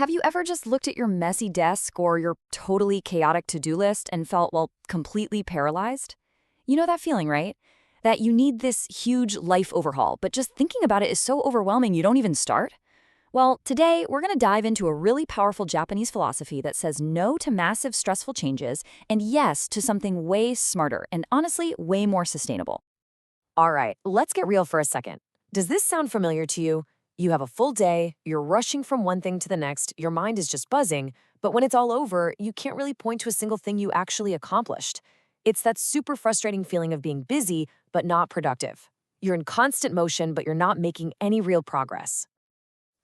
Have you ever just looked at your messy desk or your totally chaotic to-do list and felt, well, completely paralyzed? You know that feeling, right? That you need this huge life overhaul, but just thinking about it is so overwhelming you don't even start? Well, today we're going to dive into a really powerful Japanese philosophy that says no to massive stressful changes and yes to something way smarter and honestly way more sustainable. All right, let's get real for a second. Does this sound familiar to you? You have a full day, you're rushing from one thing to the next, your mind is just buzzing, but when it's all over, you can't really point to a single thing you actually accomplished. It's that super frustrating feeling of being busy, but not productive. You're in constant motion, but you're not making any real progress.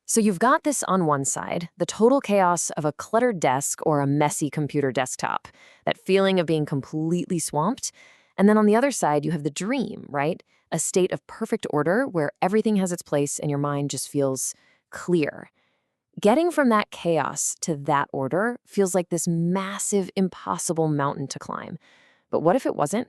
So you've got this on one side, the total chaos of a cluttered desk or a messy computer desktop, that feeling of being completely swamped. And then on the other side, you have the dream, right? A state of perfect order where everything has its place and your mind just feels clear. Getting from that chaos to that order feels like this massive, impossible mountain to climb. But what if it wasn't?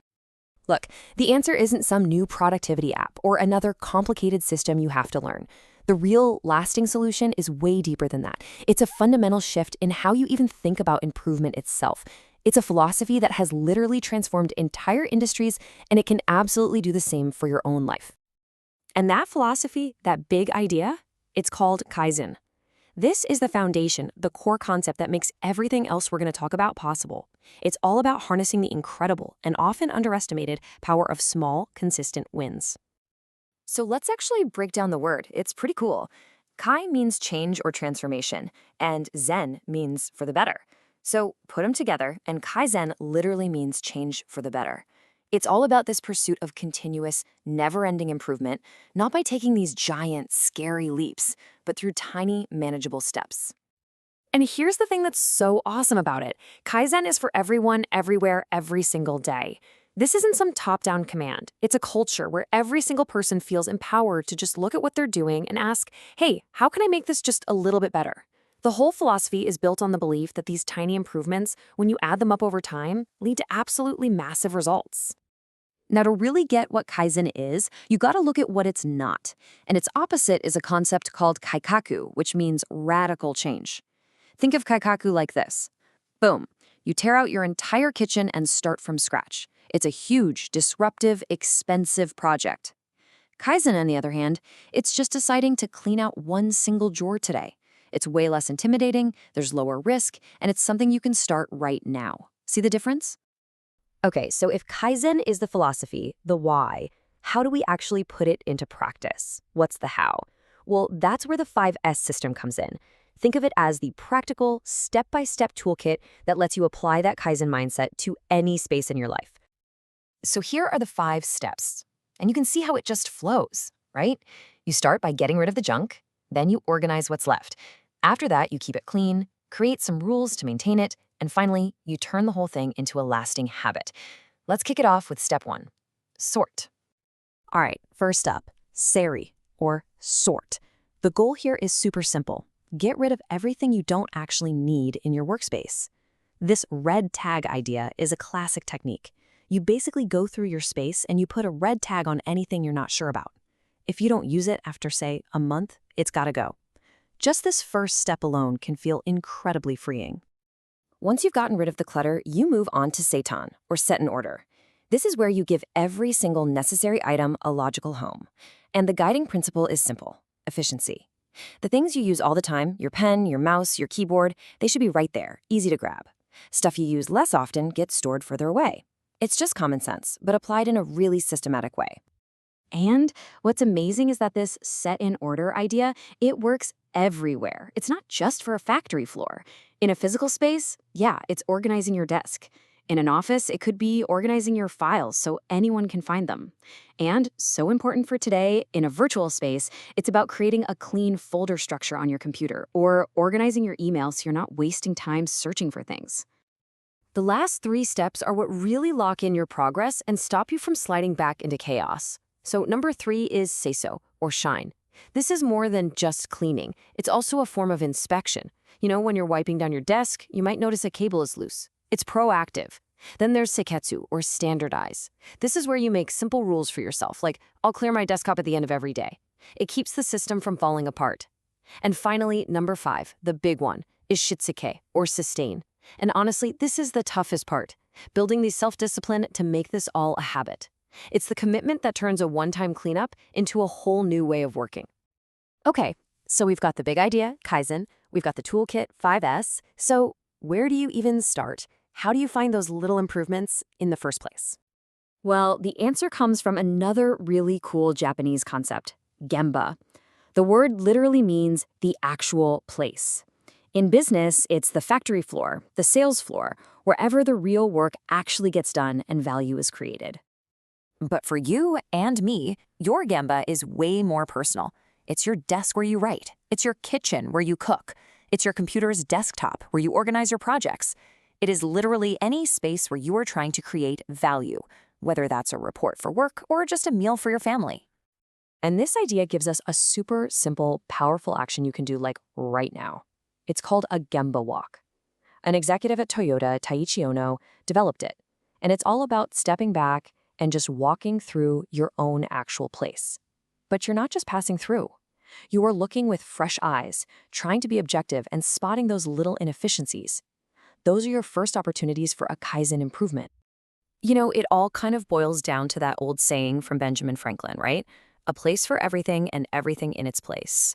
Look, the answer isn't some new productivity app or another complicated system you have to learn. The real lasting solution is way deeper than that. It's a fundamental shift in how you even think about improvement itself. It's a philosophy that has literally transformed entire industries, and it can absolutely do the same for your own life. And that philosophy, that big idea, it's called Kaizen. This is the foundation, the core concept that makes everything else we're going to talk about possible. It's all about harnessing the incredible and often underestimated power of small, consistent wins. So let's actually break down the word. It's pretty cool. Kai means change or transformation, and Zen means for the better. So put them together, and Kaizen literally means change for the better. It's all about this pursuit of continuous, never-ending improvement, not by taking these giant, scary leaps, but through tiny, manageable steps. And here's the thing that's so awesome about it. Kaizen is for everyone, everywhere, every single day. This isn't some top-down command. It's a culture where every single person feels empowered to just look at what they're doing and ask, hey, how can I make this just a little bit better? The whole philosophy is built on the belief that these tiny improvements, when you add them up over time, lead to absolutely massive results. Now, to really get what Kaizen is, you gotta look at what it's not. And its opposite is a concept called kaikaku, which means radical change. Think of kaikaku like this. Boom. You tear out your entire kitchen and start from scratch. It's a huge, disruptive, expensive project. Kaizen, on the other hand, it's just deciding to clean out one single drawer today. It's way less intimidating, there's lower risk, and it's something you can start right now. See the difference? Okay, so if Kaizen is the philosophy, the why, how do we actually put it into practice? What's the how? Well, that's where the 5S system comes in. Think of it as the practical, step-by-step toolkit that lets you apply that Kaizen mindset to any space in your life. So here are the 5 steps, and you can see how it just flows, right? You start by getting rid of the junk, then you organize what's left. After that, you keep it clean, create some rules to maintain it, and finally, you turn the whole thing into a lasting habit. Let's kick it off with step 1, sort. All right, first up, seri, or sort. The goal here is super simple. Get rid of everything you don't actually need in your workspace. This red tag idea is a classic technique. You basically go through your space and you put a red tag on anything you're not sure about. If you don't use it after, say, a month, it's gotta go. Just this first step alone can feel incredibly freeing. Once you've gotten rid of the clutter, you move on to seitan, or set in order. This is where you give every single necessary item a logical home. And the guiding principle is simple: efficiency. The things you use all the time, your pen, your mouse, your keyboard, they should be right there, easy to grab. Stuff you use less often gets stored further away. It's just common sense, but applied in a really systematic way. And what's amazing is that this set in order idea, it works everywhere. It's not just for a factory floor. In a physical space, yeah, it's organizing your desk. In an office, it could be organizing your files so anyone can find them. And, so important for today, in a virtual space, it's about creating a clean folder structure on your computer or organizing your email so you're not wasting time searching for things. The last 3 steps are what really lock in your progress and stop you from sliding back into chaos. So number 3 is seiso, or shine. This is more than just cleaning. It's also a form of inspection. You know, when you're wiping down your desk, you might notice a cable is loose. It's proactive. Then there's seiketsu, or standardize. This is where you make simple rules for yourself, like, I'll clear my desktop at the end of every day. It keeps the system from falling apart. And finally, number 5, the big one, is shitsuke, or sustain. And honestly, this is the toughest part, building the self-discipline to make this all a habit. It's the commitment that turns a one-time cleanup into a whole new way of working. Okay, so we've got the big idea, Kaizen, we've got the toolkit, 5S, so where do you even start? How do you find those little improvements in the first place? Well, the answer comes from another really cool Japanese concept, gemba. The word literally means the actual place. In business, it's the factory floor, the sales floor, wherever the real work actually gets done and value is created. But for you and me, your gemba is way more personal. It's your desk where you write. It's your kitchen where you cook. It's your computer's desktop where you organize your projects. It is literally any space where you are trying to create value, whether that's a report for work or just a meal for your family. And this idea gives us a super simple, powerful action you can do like right now. It's called a Gemba walk. An executive at Toyota, Taiichi Ono, developed it. And it's all about stepping back and just walking through your own actual place. But you're not just passing through. You are looking with fresh eyes, trying to be objective and spotting those little inefficiencies. Those are your first opportunities for a Kaizen improvement. You know, it all kind of boils down to that old saying from Benjamin Franklin, right? A place for everything and everything in its place.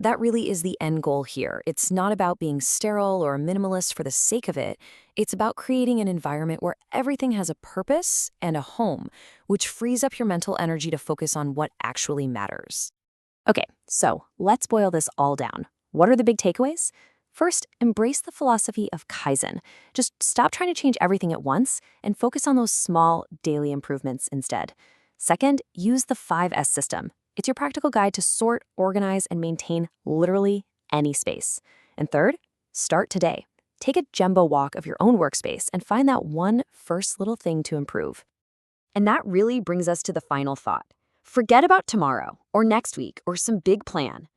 That really is the end goal here. It's not about being sterile or minimalist for the sake of it. It's about creating an environment where everything has a purpose and a home, which frees up your mental energy to focus on what actually matters. Okay, so let's boil this all down. What are the big takeaways? First, embrace the philosophy of Kaizen. Just stop trying to change everything at once and focus on those small daily improvements instead. Second, use the 5S system. It's your practical guide to sort, organize, and maintain literally any space. And third, start today. Take a Gemba walk of your own workspace and find that one first little thing to improve. And that really brings us to the final thought. Forget about tomorrow or next week or some big plan.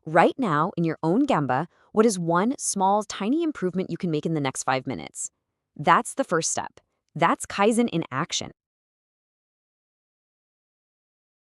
Right now, in your own Gemba, what is one small, tiny improvement you can make in the next 5 minutes? That's the first step. That's Kaizen in action.